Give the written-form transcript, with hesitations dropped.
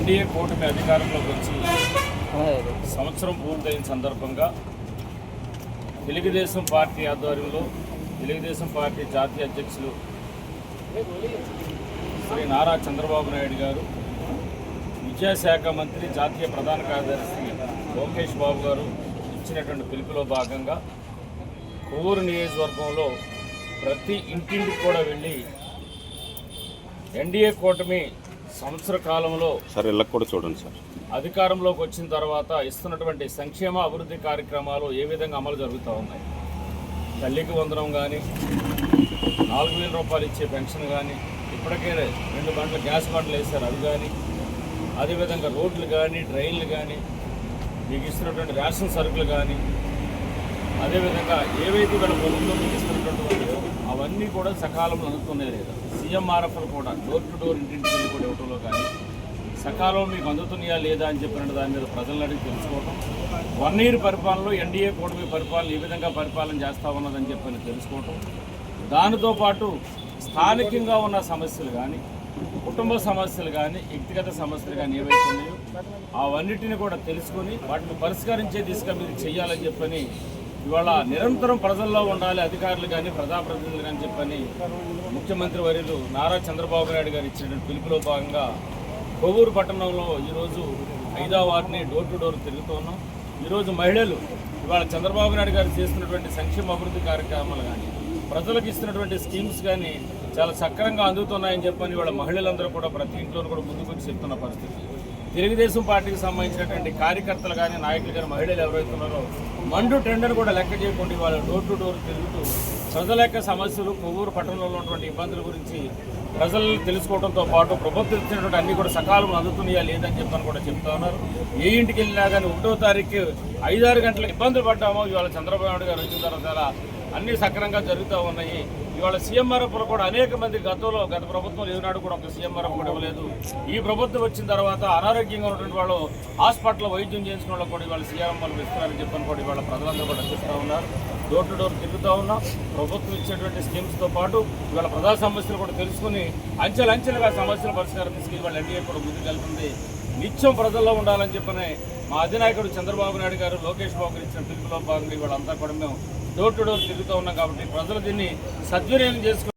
NDA కూటమి అధికారంలోకి వచ్చి సంవత్సరం పూర్తయిన సందర్భంగా తెలుగుదేశం పార్టీ ఆధ్వర్యంలో తెలుగుదేశం పార్టీ జాతీయ అధ్యక్షులు శ్రీ నారా చంద్రబాబు నాయుడు గారు, విద్యాశాఖ మంత్రి జాతీయ ప్రధాన కార్యదర్శి లోకేష్ బాబు గారు ఇచ్చినటువంటి పిలుపులో భాగంగా కొవ్వూరు నియోజకవర్గంలో ప్రతి ఇంటింటికి కూడా వెళ్ళి ఎన్డీఏ కూటమి సంవత్సర కాలంలో అధికారంలోకి వచ్చిన తర్వాత ఇస్తున్నటువంటి సంక్షేమ అభివృద్ధి కార్యక్రమాలు ఏ విధంగా అమలు జరుగుతూ ఉన్నాయి, తల్లికి వందనం కానీ, 4,000 రూపాయలు ఇచ్చే పెన్షన్ కానీ, ఇప్పటికే 2 బండ్ల గ్యాస్ బండ్లు వేశారు అది కానీ, అదేవిధంగా రోడ్లు కానీ, డ్రైన్లు కానీ, మీకు ఇస్తున్నటువంటి రేషన్ సరుకులు కానీ, అదేవిధంగా ఏవైతే వీళ్ళ ప్రభుత్వం మీకు ఇస్తున్నటువంటి అవన్నీ కూడా సకాలంలో అందుతున్నాయి లేదా, సీఎంఆర్ఎఫ్లు కూడా డోర్ టు డోర్ ఇంటింటికి వెళ్ళి కూడా ఇవ్వడంలో కానీ సకాలంలో మీకు అందుతున్నాయా లేదా అని చెప్పినట్టు దాని మీద ప్రజలను అడిగి తెలుసుకోవడం, 1 ఇయర్ పరిపాలనలో ఎన్డీఏ కూటమి పరిపాలన ఏ విధంగా పరిపాలన చేస్తూ ఉన్నదని చెప్పని తెలుసుకోవటం, దానితో పాటు స్థానికంగా ఉన్న సమస్యలు కానీ, కుటుంబ సమస్యలు కానీ, వ్యక్తిగత సమస్యలు కానీ ఏవైతే ఉన్నాయో అవన్నిటిని కూడా తెలుసుకొని వాటిని పరిష్కరించే దిశగా మీరు చేయాలని చెప్పని ఇవాళ నిరంతరం ప్రజల్లో ఉండాలి అధికారులు కానీ, ప్రజాప్రతినిధులు కానీ చెప్పని ముఖ్యమంత్రి వర్యులు నారా చంద్రబాబు నాయుడు గారు ఇచ్చినటువంటి పిలుపులో భాగంగా కొవ్వూరు పట్టణంలో ఈరోజు 5వ వార్డుని డోర్ టు డోర్ తిరుగుతూ ఉన్నాం. ఈరోజు మహిళలు ఇవాళ చంద్రబాబు నాయుడు గారు చేస్తున్నటువంటి సంక్షేమ అభివృద్ధి కార్యక్రమాలు కానీ, ప్రజలకు ఇస్తున్నటువంటి స్కీమ్స్ కానీ చాలా సక్రమంగా అందుతున్నాయని చెప్పని ఇవాళ మహిళలందరూ కూడా ప్రతి ఇంట్లోనూ కూడా ముందుకు వచ్చి చెప్తున్న పరిస్థితి. తెలుగుదేశం పార్టీకి సంబంధించినటువంటి కార్యకర్తలు కానీ, నాయకులు కానీ, మహిళలు ఎవరైతే ఉన్నారో మండు టెండర్ కూడా లెక్క చేయకుండా వాళ్ళు డోర్ టు డోర్ తిరుగుతూ ప్రజల యొక్క సమస్యలు, కొవ్వూరు పట్టణంలో ఉన్నటువంటి ఇబ్బందుల గురించి ప్రజలు తెలుసుకోవడంతో పాటు ప్రభుత్వం ఇచ్చినటువంటి అన్ని కూడా సకాలంలో అందుతున్నాయా లేదని చెప్పని కూడా చెప్తా ఉన్నారు. ఏ ఇంటికి వెళ్ళినా కానీ 1వ తారీఖు 5-6 గంటలకు ఇబ్బందులు పడ్డామో ఇవాళ చంద్రబాబు నాయుడు గారు వచ్చిన తర్వాత అన్నీ సక్రమంగా జరుగుతూ ఉన్నాయి. ఇవాళ సీఎంఆర్ఎఫ్లు కూడా అనేక మంది గత ప్రభుత్వం ఏనాడు కూడా ఒక సీఎంఆర్ఎఫ్ కూడా ఇవ్వలేదు. ఈ ప్రభుత్వం వచ్చిన తర్వాత అనారోగ్యంగా ఉన్నటువంటి వాళ్ళు హాస్పిటల్లో వైద్యం చేసిన వాళ్ళకి కూడా ఇవాళ సీఎంఆర్ఎఫ్ ఇస్తున్నారని చెప్పని కూడా ఇవాళ ప్రజలందరూ కూడా చూస్తూ ఉన్నారు. డోర్ టు డోర్ తిరుగుతూ ఉన్నాం. ప్రభుత్వం ఇచ్చేటువంటి స్కీమ్స్తో పాటు ఇవాళ ప్రజా సమస్యలు కూడా తెలుసుకుని అంచెలంచెలుగా సమస్యల పరిష్కారం తీసుకుని ఇవాళ ఎన్డీఏ కూడా ముందుకెళ్తుంది. నిత్యం ప్రజల్లో ఉండాలని చెప్పని మా అధినాయకుడు చంద్రబాబు నాయుడు గారు, లోకేష్ బాబు గారు ఇచ్చిన పిలుపులో భాగంగా ఇవాళ అంతా కూడా మేము డోర్ టు డోర్ తిరుగుతూ ఉన్నాం. కాబట్టి ప్రజలు దీన్ని సద్వినియోగం చేసుకుని